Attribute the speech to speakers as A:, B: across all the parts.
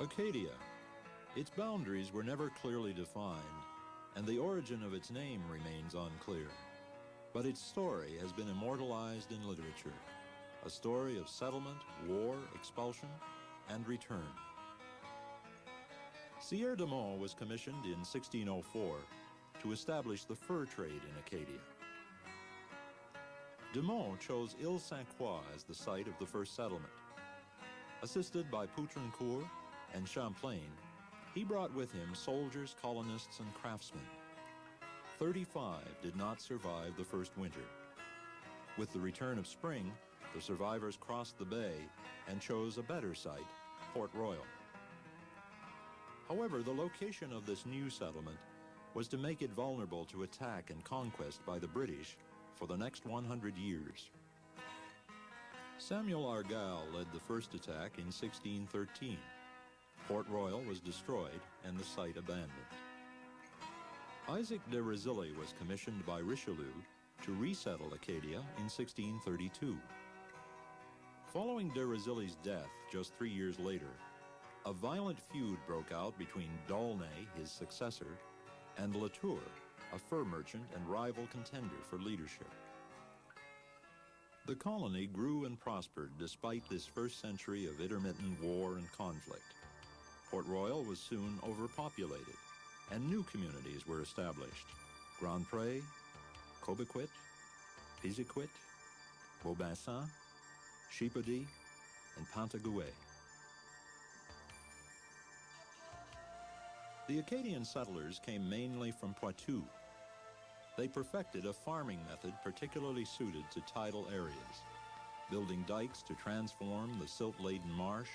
A: Acadia. Its boundaries were never clearly defined, and the origin of its name remains unclear. But its story has been immortalized in literature, a story of settlement, war, expulsion, and return. Sieur de Monts was commissioned in 1604 to establish the fur trade in Acadia. De Monts chose Ile-Saint-Croix as the site of the first settlement. Assisted by Poutrincourt and Champlain, he brought with him soldiers, colonists, and craftsmen. 35 did not survive the first winter. With the return of spring, the survivors crossed the bay and chose a better site, Port Royal. However, the location of this new settlement was to make it vulnerable to attack and conquest by the British for the next 100 years. Samuel Argall led the first attack in 1613. Port Royal was destroyed and the site abandoned. Isaac de Razilly was commissioned by Richelieu to resettle Acadia in 1632. Following de Razilly's death just 3 years later, a violent feud broke out between D'Aulnay, his successor, and Latour, a fur merchant and rival contender for leadership. The colony grew and prospered despite this first century of intermittent war and conflict. Port Royal was soon overpopulated, and new communities were established: Grand Pre, Cobequid, Piziquit, Beaubassin, Chipody, and Pantagouet. The Acadian settlers came mainly from Poitou. They perfected a farming method particularly suited to tidal areas, building dikes to transform the silt-laden marsh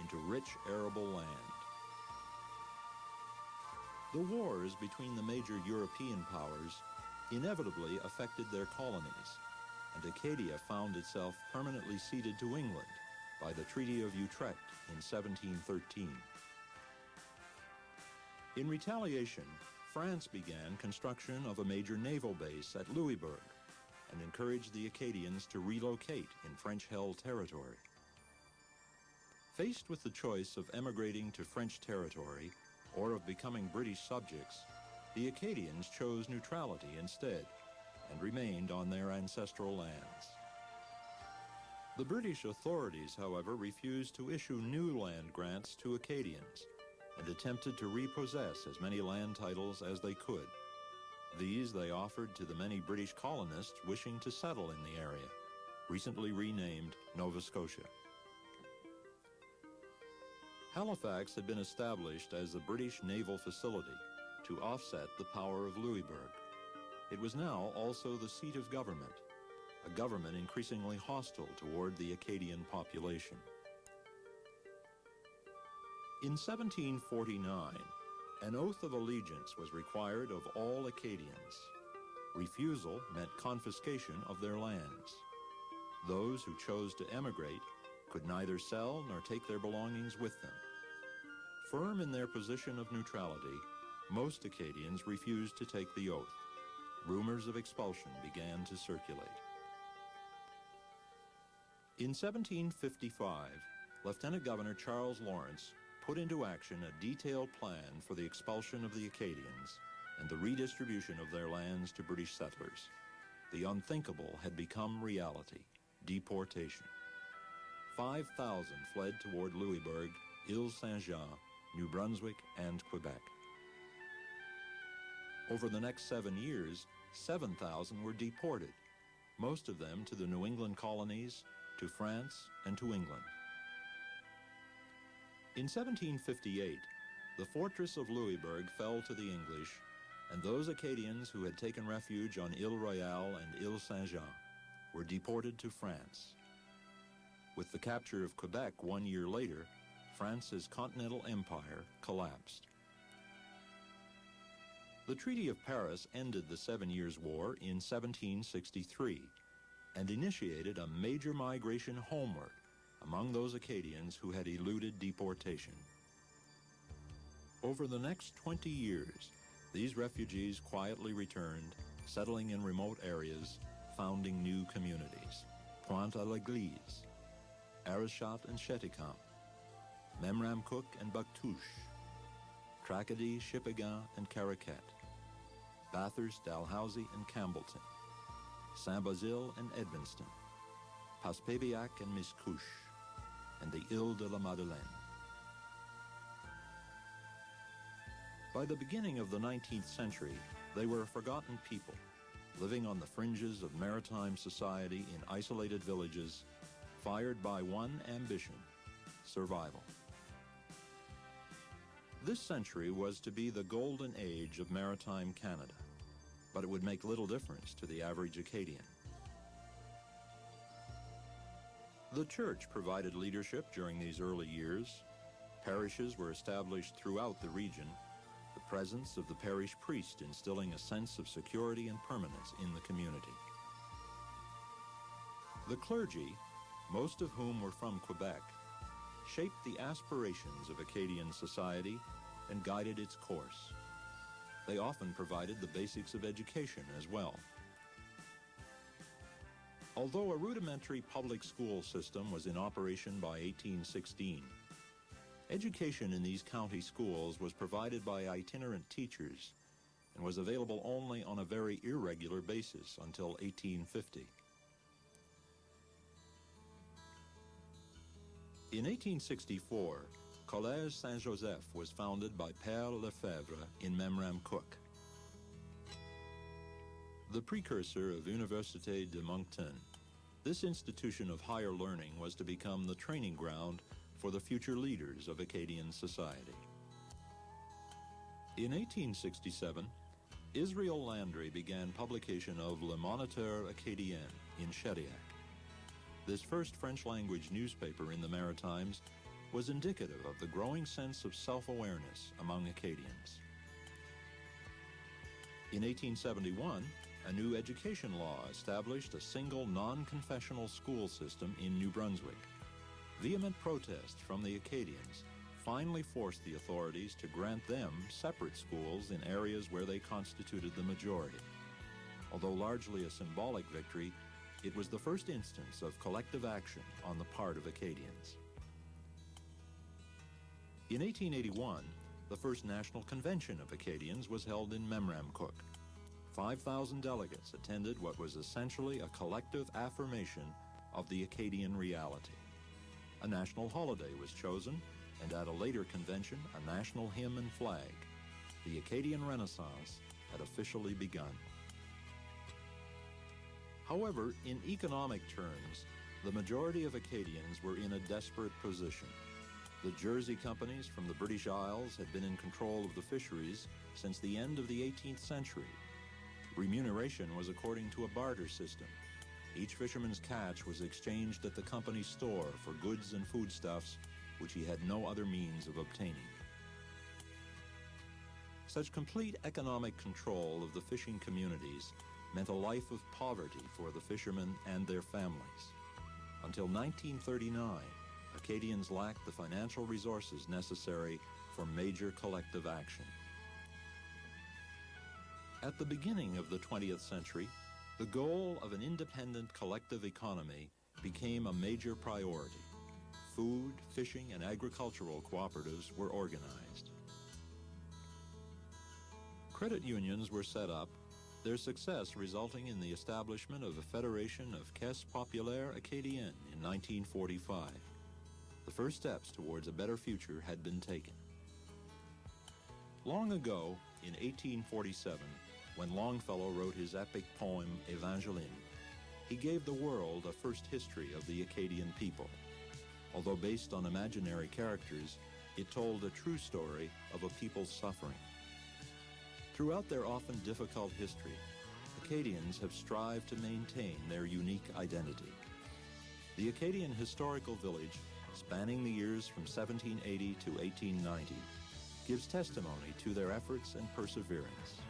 A: into rich arable land. The wars between the major European powers inevitably affected their colonies, and Acadia found itself permanently ceded to England by the Treaty of Utrecht in 1713. In retaliation, France began construction of a major naval base at Louisbourg and encouraged the Acadians to relocate in French-held territory. Faced with the choice of emigrating to French territory or of becoming British subjects, the Acadians chose neutrality instead and remained on their ancestral lands. The British authorities, however, refused to issue new land grants to Acadians and attempted to repossess as many land titles as they could. These they offered to the many British colonists wishing to settle in the area, recently renamed Nova Scotia. Halifax had been established as a British naval facility to offset the power of Louisbourg. It was now also the seat of government, a government increasingly hostile toward the Acadian population. In 1749, an oath of allegiance was required of all Acadians. Refusal meant confiscation of their lands. Those who chose to emigrate could neither sell nor take their belongings with them. Firm in their position of neutrality, most Acadians refused to take the oath. Rumors of expulsion began to circulate. In 1755, Lieutenant Governor Charles Lawrence put into action a detailed plan for the expulsion of the Acadians and the redistribution of their lands to British settlers. The unthinkable had become reality: deportation. 5,000 fled toward Louisbourg, Ile-Saint-Jean, New Brunswick, and Quebec. Over the next 7 years, 7,000 were deported, most of them to the New England colonies, to France, and to England. In 1758, the fortress of Louisbourg fell to the English, and those Acadians who had taken refuge on Ile Royale and Ile-Saint-Jean were deported to France. With the capture of Quebec 1 year later, France's continental empire collapsed. The Treaty of Paris ended the 7 Years' War in 1763 and initiated a major migration homeward among those Acadians who had eluded deportation. Over the next 20 years, these refugees quietly returned, settling in remote areas, founding new communities: Pointe-à-l'Église, Arichat and Cheticamp, Memramcook and Bactouche, Tracadie, Shippagan, and Caraquet, Bathurst, Dalhousie, and Campbellton, Saint-Basile and Edmundston, Passepébiac and Miscouche, and the Ile de la Madeleine. By the beginning of the 19th century, they were a forgotten people, living on the fringes of maritime society in isolated villages, fired by one ambition: survival. This century was to be the golden age of maritime Canada, but it would make little difference to the average Acadian. The church provided leadership during these early years. Parishes were established throughout the region, the presence of the parish priest instilling a sense of security and permanence in the community. The clergy, most of whom were from Quebec, shaped the aspirations of Acadian society and guided its course. They often provided the basics of education as well. Although a rudimentary public school system was in operation by 1816, education in these county schools was provided by itinerant teachers and was available only on a very irregular basis until 1850. In 1864, Collège Saint-Joseph was founded by Père Lefebvre in Memramcook. The precursor of Université de Moncton, this institution of higher learning was to become the training ground for the future leaders of Acadian society. In 1867, Israel Landry began publication of Le Moniteur Acadien in Shediac. This first French-language newspaper in the Maritimes was indicative of the growing sense of self-awareness among Acadians. In 1871, a new education law established a single non-confessional school system in New Brunswick. Vehement protest from the Acadians finally forced the authorities to grant them separate schools in areas where they constituted the majority. Although largely a symbolic victory, it was the first instance of collective action on the part of Acadians. In 1881, the first National Convention of Acadians was held in Memramcook. 5,000 delegates attended what was essentially a collective affirmation of the Acadian reality. A national holiday was chosen, and at a later convention, a national hymn and flag. The Acadian Renaissance had officially begun. However, in economic terms, the majority of Acadians were in a desperate position. The Jersey companies from the British Isles had been in control of the fisheries since the end of the 18th century. Remuneration was according to a barter system. Each fisherman's catch was exchanged at the company's store for goods and foodstuffs which he had no other means of obtaining. Such complete economic control of the fishing communities meant a life of poverty for the fishermen and their families. Until 1939, Acadians lacked the financial resources necessary for major collective action. At the beginning of the 20th century, the goal of an independent collective economy became a major priority. Food, fishing, and agricultural cooperatives were organized. Credit unions were set up, their success resulting in the establishment of a federation of Caisse Populaire Acadienne in 1945. The first steps towards a better future had been taken. Long ago, in 1847, when Longfellow wrote his epic poem Evangeline, he gave the world a first history of the Acadian people. Although based on imaginary characters, it told a true story of a people's suffering. Throughout their often difficult history, Acadians have strived to maintain their unique identity. The Acadian Historical Village, spanning the years from 1780 to 1890, gives testimony to their efforts and perseverance.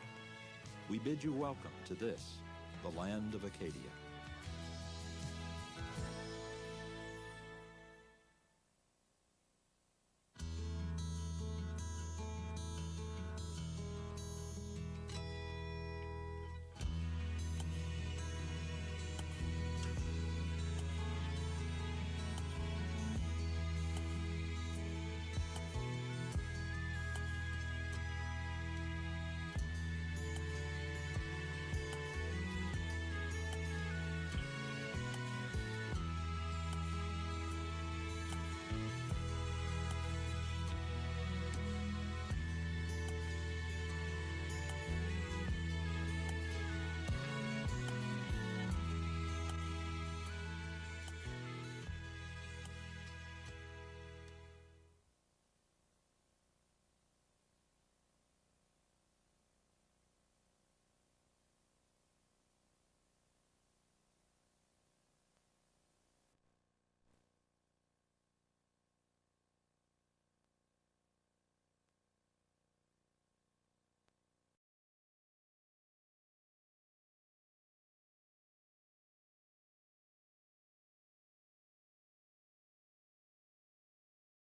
A: We bid you welcome to this, the land of Acadia.